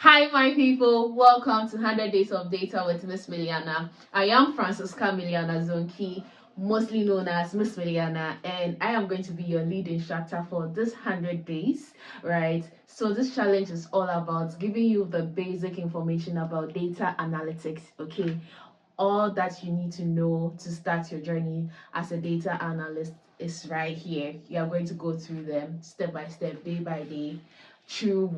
Hi, my people. Welcome to 100 Days of Data with Miss Mailiana. I am Francisca Mailiana Zonki, mostly known as Miss Mailiana, and I am going to be your lead instructor for this 100 days, right? So this challenge is all about giving you the basic information about data analytics, okay? All that you need to know to start your journey as a data analyst is right here. You are going to go through them step by step, day by day, through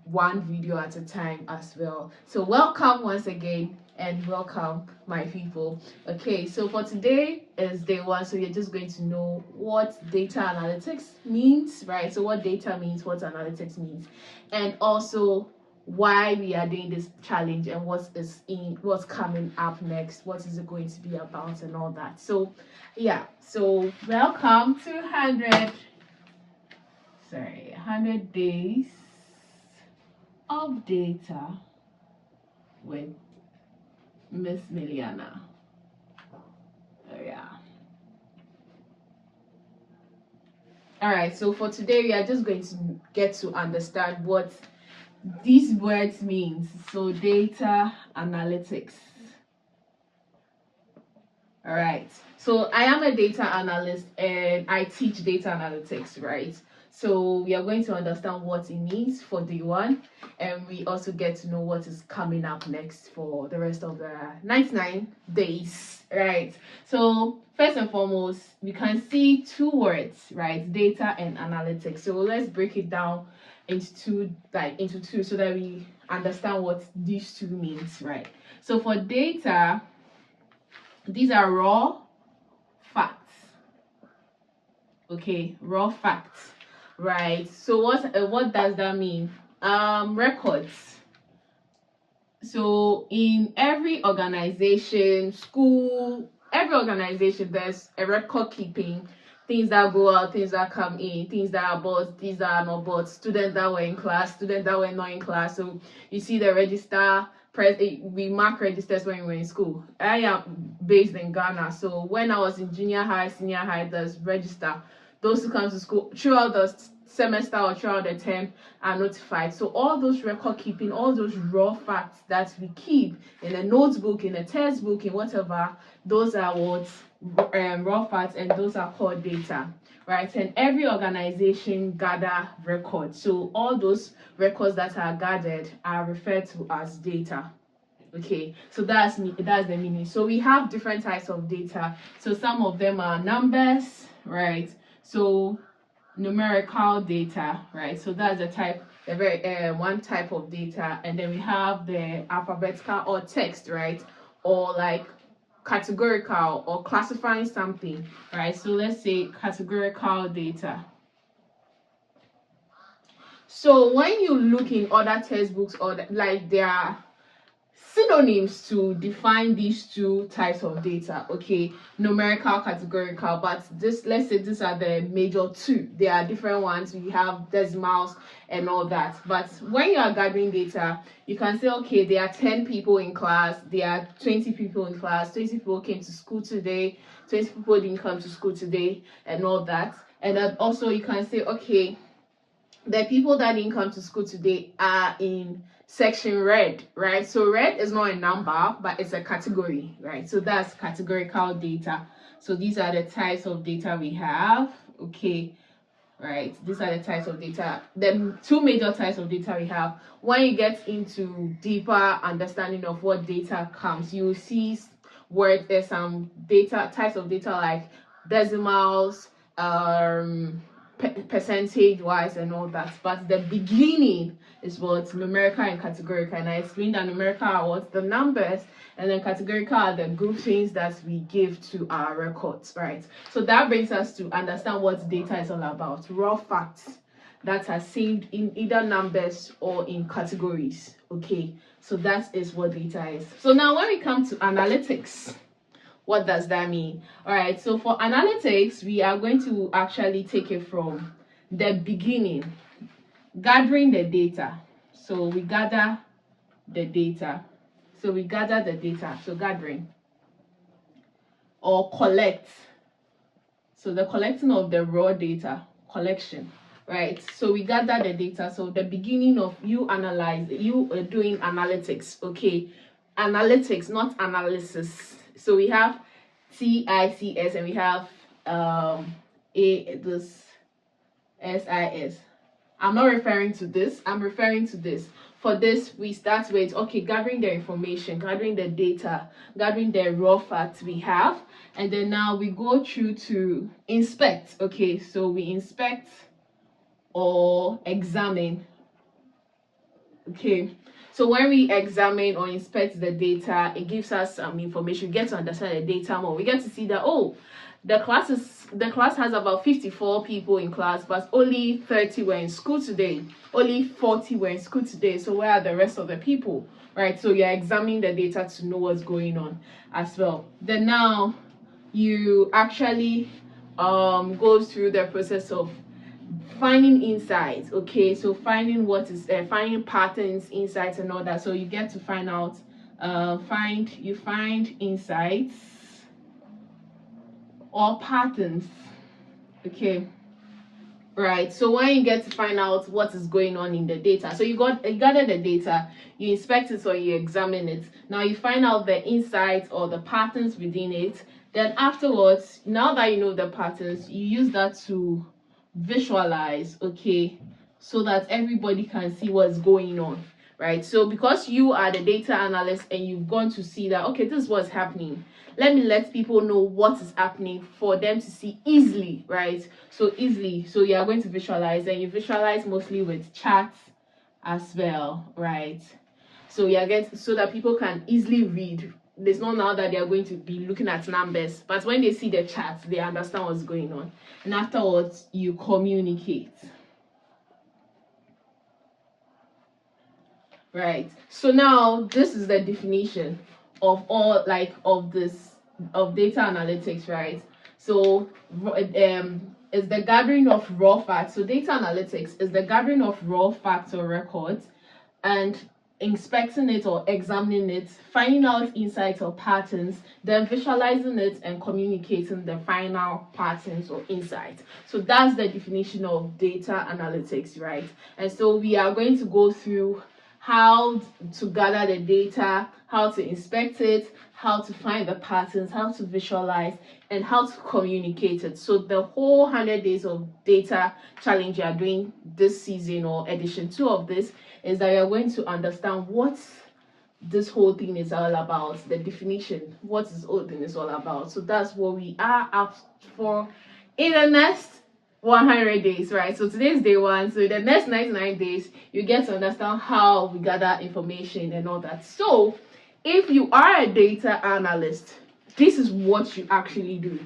one video at a time as well. So welcome once again, and welcome my people. Okay, so for today is day one, so you're just going to know what data analytics means, right? So what data means, what analytics means, and also why we are doing this challenge and what's coming up next, what is it going to be about, and all that. So yeah, so welcome to 100 days of data with Miss Mailiana. Oh yeah. All right, so for today we are just going to get to understand what these words means. So data analytics. All right, so I am a data analyst and I teach data analytics, right? So we are going to understand what it means for day one, and we also get to know what is coming up next for the rest of the 99 days, right? So first and foremost, we can see two words, right? Data and analytics. So let's break it down into two so that we understand what these two means, right? So for data, these are raw facts. Okay, raw facts, right? So what does that mean? Records. So in every organization, school, every organization, there's a record keeping. Things that go out, things that come in, things that are bought, things that are not bought, students that were in class, students that were not in class. So you see the register. We mark registers when we were in school. I am based in Ghana, so when I was in junior high, senior high, there's register. Those who come to school throughout the semester or throughout the term are notified. So all those record keeping, all those raw facts that we keep in a notebook, in a textbook, in whatever, those are what raw facts, and those are called data, right? And every organization gather records. So all those records that are gathered are referred to as data. Okay, so that's the meaning. So we have different types of data. So some of them are numbers, right? So numerical data, right? So that's the very one type of data. And then we have the alphabetical or text, right? Or like categorical or classifying something, right? So let's say categorical data. So when you look in other textbooks, or there are synonyms to define these two types of data, okay? Numerical, categorical, but let's say these are the major two. There are different ones. We have decimals and all that. But when you are gathering data, you can say, okay, there are 10 people in class, there are 20 people in class, 20 people came to school today, 20 people didn't come to school today, and all that. And then also you can say, okay, the people that didn't come to school today are in section red, right? So red is not a number, but it's a category, right? So that's categorical data. So these are the types of data we have, okay? Right, these are the types of data, the two major types of data we have. When you get into deeper understanding of what data comes, you will see where there's some types of data like decimals, percentage wise, and all that. But the beginning is what numerical and categorical, and I explained that numerical are what the numbers, and then categorical are the groupings that we give to our records, right? So that brings us to understand what data is all about. Raw facts that are saved in either numbers or in categories, okay? So that is what data is. So now when we come to analytics, what does that mean? All right, so for analytics, we are going to actually take it from the beginning, gathering the data. So we gather the data. So gathering or collect. So the collecting of the raw data, collection. right? So we gather the data. So the beginning of you doing analytics, okay? Analytics, not analysis. So we have TICS and we have this SIS. I'm not referring to this, I'm referring to this. For this, we start with, okay, gathering the information, gathering the data, gathering the raw facts we have, and then now we go through to inspect. Okay, so we inspect or examine. Okay, so when we examine or inspect the data, it gives us some information. We get to understand the data more. We get to see that, oh, the class has about 54 people in class, but only 30 were in school today. Only 40 were in school today. So where are the rest of the people? Right? So you're examining the data to know what's going on as well. Then now you actually go through the process of finding insights. Okay, so finding finding patterns, insights, and all that. So you get to find out find insights or patterns. Okay, right? So when you get to find out what is going on in the data, so you gather the data, you inspect it or you examine it. Now you find out the insights or the patterns within it. Then afterwards, now that you know the patterns, you use that to visualize, okay, so that everybody can see what's going on, right? So because you are the data analyst and you've gone to see that, okay, this is what's happening, let people know what is happening for them to see easily, right? So easily, so you are going to visualize, and you visualize mostly with charts as well, right? So so that people can easily read. There's not now that they are going to be looking at numbers, but when they see the charts, they understand what's going on. And afterwards, you communicate. Right. So now this is the definition of all of data analytics, right? So it's the gathering of raw facts. So data analytics is the gathering of raw facts or records and inspecting it or examining it, finding out insights or patterns, then visualizing it and communicating the final patterns or insights. So that's the definition of data analytics, right? And so we are going to go through how to gather the data, how to inspect it, how to find the patterns, how to visualize, and how to communicate it. So the whole 100 days of data challenge you are doing this season, or edition 2 of this, is that you're going to understand what this whole thing is all about, the definition, what this whole thing is all about. So that's what we are up for in the next 100 days, right? So today's day 1. So in the next 99 days, you get to understand how we gather information and all that. So if you are a data analyst, this is what you actually do.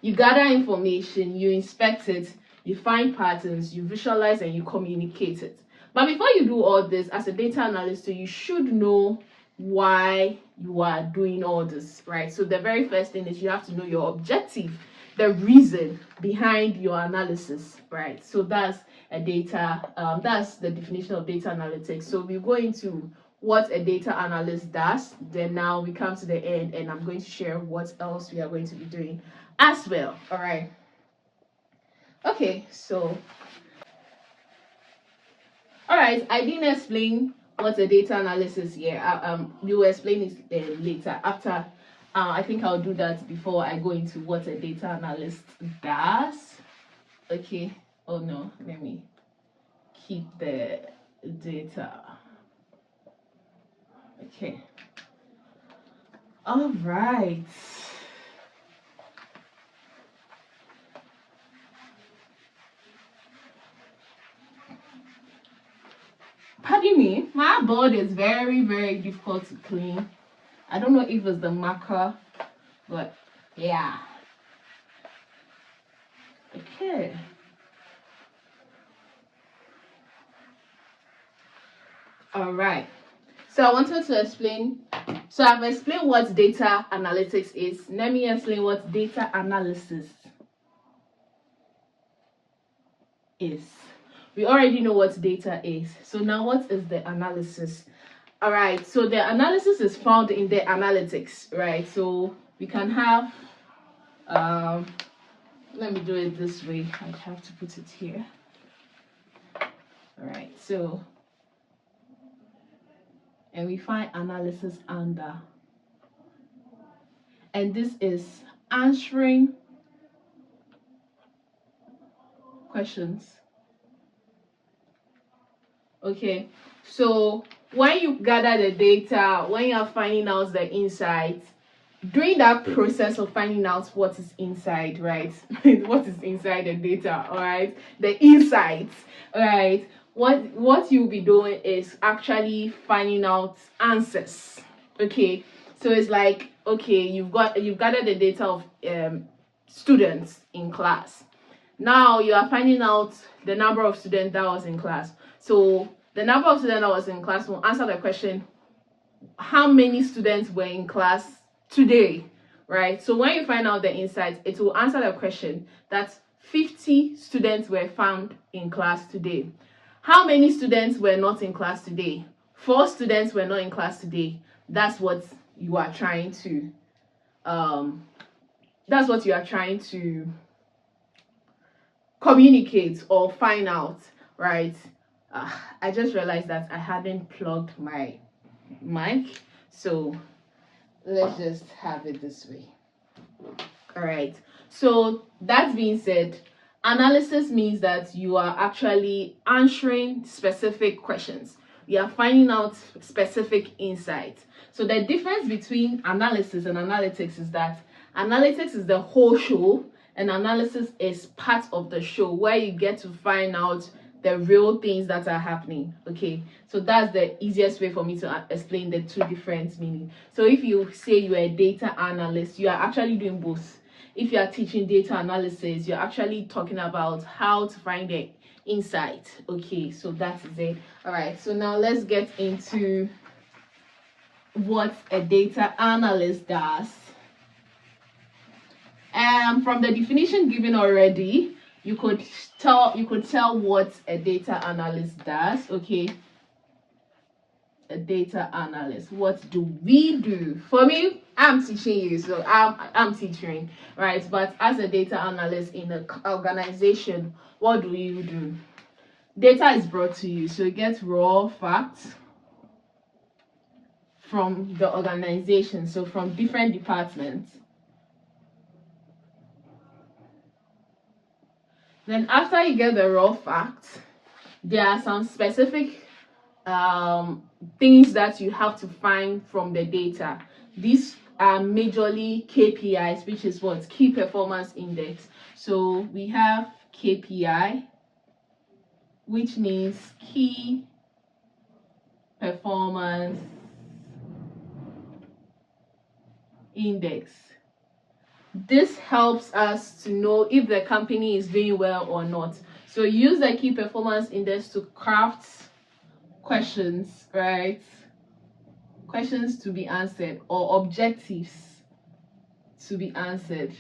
You gather information, you inspect it, you find patterns, you visualize, and you communicate it. But before you do all this, as a data analyst, you should know why you are doing all this, right? So the very first thing is you have to know your objective, the reason behind your analysis, right? So that's that's the definition of data analytics. So we go into what a data analyst does. Then now we come to the end, and I'm going to share what else we are going to be doing as well. All right. Okay, so all right, I didn't explain what a data analysis here. We will explain it later after. I think I'll do that before I go into what a data analyst does. Okay. Oh no, let me keep the data. Okay. All right. Pardon me, my board is very, very difficult to clean. I don't know if it's the marker, but yeah. Okay. All right. So I wanted to explain. So I've explained what data analytics is. Let me explain what data analysis is. We already know what data is. So now what is the analysis? All right. So the analysis is found in the analytics, right? So we can have, let me do it this way. I have to put it here. All right, so and we find analysis under, and this is answering questions. Okay, so when you gather the data, when you are finding out the insights, during that process of finding out what is inside, right? What is inside the data, all right? The insights, all right? What you'll be doing is actually finding out answers. Okay, so it's like, okay, you've gathered the data of students in class. Now you are finding out the number of students that was in class. So the number of students that was in class will answer the question, how many students were in class today, right? So when you find out the insights, it will answer the question that 50 students were found in class today. How many students were not in class today? 4 students were not in class today. That's what you are trying to communicate or find out, right? I just realized that I hadn't plugged my mic, so let's just have it this way. All right, so that being said, analysis means that you are actually answering specific questions. You are finding out specific insights. So the difference between analysis and analytics is that analytics is the whole show and analysis is part of the show, where you get to find out the real things that are happening. Okay, so that's the easiest way for me to explain the two different meanings. So if you say you are a data analyst, you are actually doing both. If you are teaching data analysis, you're actually talking about how to find the insight. Okay, so that is it. All right, so now let's get into what a data analyst does. From the definition given already, you could tell what a data analyst does. Okay, a data analyst, what do we do? For me, I'm teaching you, so I'm teaching, right? But as a data analyst in an organization, what do you do? Data is brought to you, so you get raw facts from the organization, so from different departments. Then after you get the raw facts, there are some specific things that you have to find from the data. These are majorly KPIs, which is what? Key Performance Index. So we have KPI, which means Key Performance Index. This helps us to know if the company is doing well or not. So use the Key Performance Index to craft questions, right? Questions to be answered, or objectives to be answered.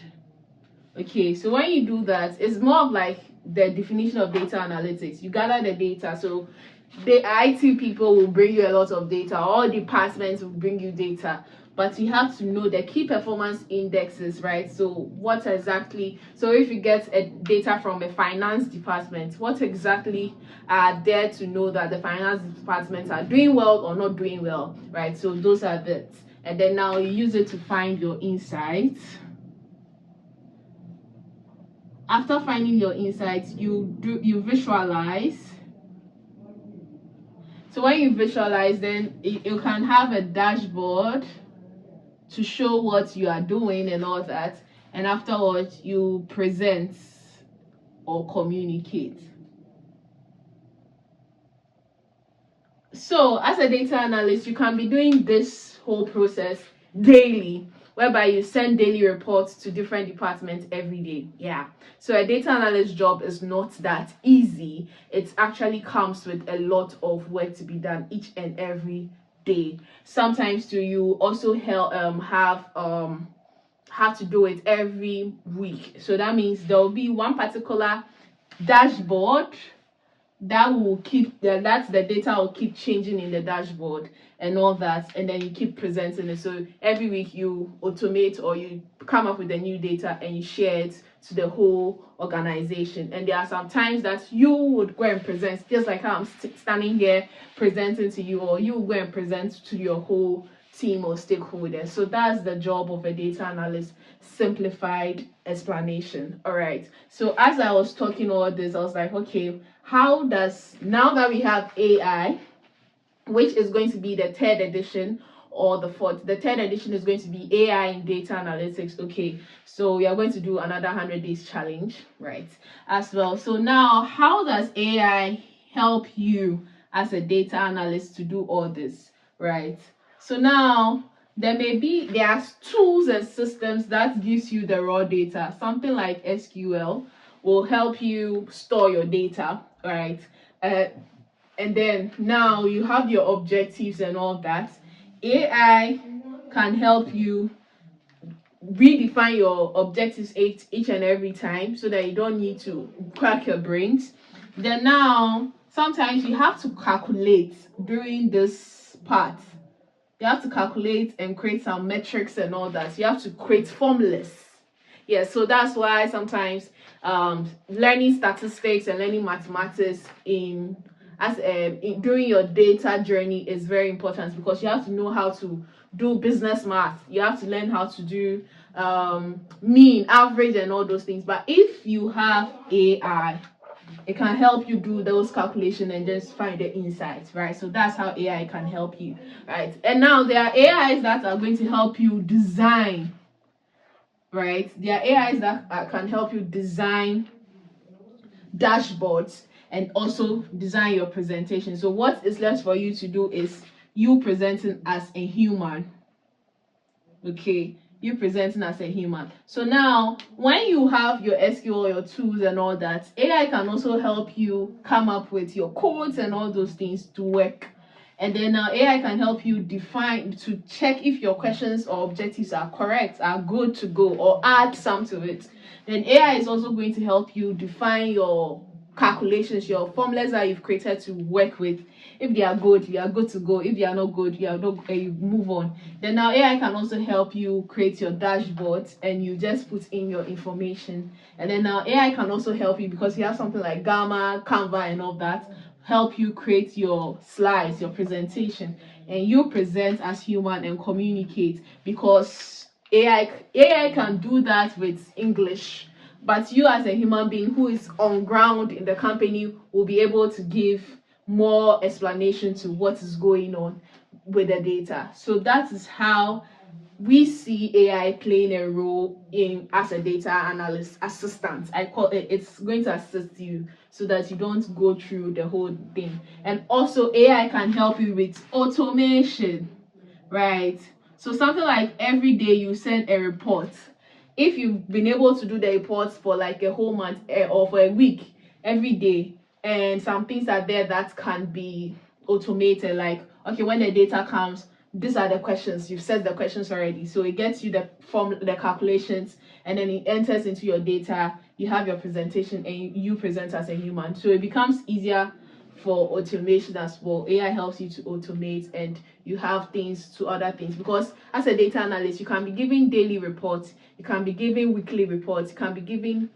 Okay, so when you do that, it's more of like the definition of data analytics. You gather the data, so the IT people will bring you a lot of data, all departments will bring you data, but you have to know the key performance indexes, right? So what exactly, so if you get a data from a finance department, what exactly are there to know that the finance departments are doing well or not doing well, right? So those are the, and then now you use it to find your insights. After finding your insights, you visualize. So when you visualize, then you can have a dashboard to show what you are doing and all that, and afterwards you present or communicate. So as a data analyst, you can be doing this whole process daily, whereby you send daily reports to different departments every day. Yeah, so a data analyst job is not that easy. It actually comes with a lot of work to be done each and every day. Sometimes do you also have to do it every week. So that means there will be one particular dashboard that's the data will keep changing in the dashboard and all that, and then you keep presenting it. So every week you automate or you come up with the new data and you share it to the whole organization. And there are some times that you would go and present, just like how I'm standing here presenting to you, or you will go and present to your whole team or stakeholders. So that's the job of a data analyst, simplified explanation. All right, so as I was talking all this, I was like, okay, how does, now that we have AI, which is going to be the third edition or the fourth, the third edition is going to be AI in data analytics. Okay, so we are going to do another 100 days challenge, right, as well. So now, how does AI help you as a data analyst to do all this, right? So now there are tools and systems that gives you the raw data. Something like SQL will help you store your data, right? And then now you have your objectives and all that. AI can help you redefine your objectives each and every time, so that you don't need to crack your brains. Then now sometimes you have to calculate during this part. You have to calculate and create some metrics and all that. You have to create formulas. Yeah, so that's why sometimes learning statistics and learning mathematics during your data journey is very important, because you have to know how to do business math. You have to learn how to do mean, average, and all those things. But if you have AI, it can help you do those calculations and just find the insights, right? So that's how AI can help you, right? And now there are AIs that are going to help you design, right? There are AIs that can help you design dashboards and also design your presentation. So what is left for you to do is you presenting as a human. Okay, you presenting as a human. So now when you have your SQL, your tools and all that, AI can also help you come up with your codes and all those things to work. And then now AI can help you define, to check if your questions or objectives are correct, are good to go, or add some to it. Then AI is also going to help you define your calculations, your formulas that you've created to work with. If they are good, you are good to go. If they are not good, you move on. Then now AI can also help you create your dashboards, and you just put in your information. And then now AI can also help you, because you have something like Gamma, Canva and all that, help you create your slides, your presentation, and you present as human and communicate, because AI can do that with English, but you as a human being who is on ground in the company will be able to give more explanation to what is going on with the data. So that is how we see AI playing a role in as a data analyst assistant. I call it, it's going to assist you so that you don't go through the whole thing. And also AI can help you with automation, right? So something like every day you send a report. If you've been able to do the reports for like a whole month or for a week every day, and some things are there that can be automated, like, okay, when the data comes, these are the questions, you've set the questions already, so it gets you the calculations, and then it enters into your data, you have your presentation, and you present as a human. So it becomes easier for automation as well. AI helps you to automate, and you have things to other things, because as a data analyst you can be giving daily reports, you can be giving weekly reports, you can be giving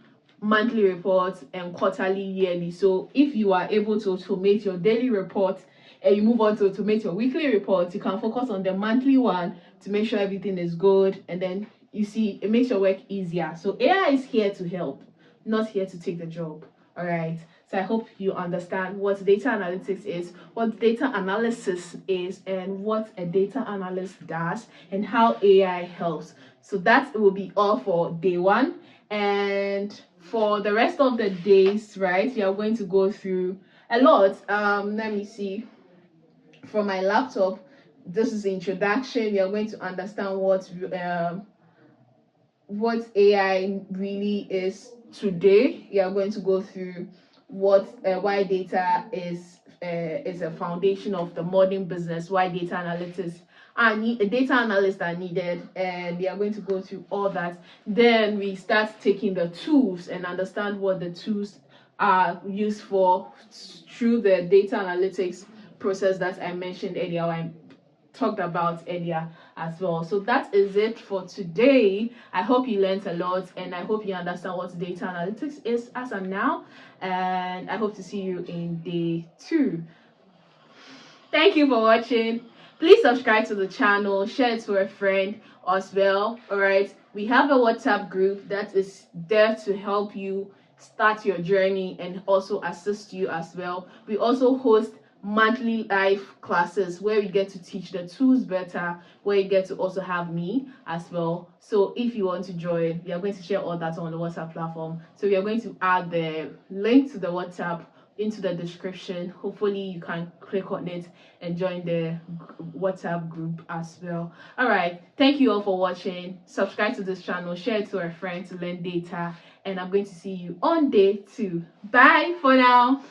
monthly reports and quarterly, yearly. So if you are able to automate your daily report and you move on to automate your weekly reports, you can focus on the monthly one to make sure everything is good, and then you see it makes your work easier. So AI is here to help, not here to take the job. All right, so I hope you understand what data analytics is, what data analysis is, and what a data analyst does, and how AI helps. So that will be all for day one. And for the rest of the days, right, we are going to go through a lot. Let me see. From my laptop, this is the introduction. You're going to understand what AI really is today. You are going to go through why data is a foundation of the modern business, why data analytics data analysts are needed, and we are going to go through all that. Then we start taking the tools and understand what the tools are used for through the data analytics process that I mentioned earlier, or I talked about earlier as well. So that is it for today. I hope you learned a lot, and I hope you understand what data analytics is as of now, and I hope to see you in day 2. Thank you for watching. Please subscribe to the channel, share it to a friend as well. All right, we have a WhatsApp group that is there to help you start your journey and also assist you as well. We also host monthly live classes where we get to teach the tools better, where you get to also have me as well. So if you want to join, we are going to share all that on the WhatsApp platform. So we are going to add the link to the WhatsApp into the description. Hopefully you can click on it and join the WhatsApp group as well. All right, thank you all for watching. Subscribe to this channel, share it to a friend to learn data, and I'm going to see you on day 2. Bye for now.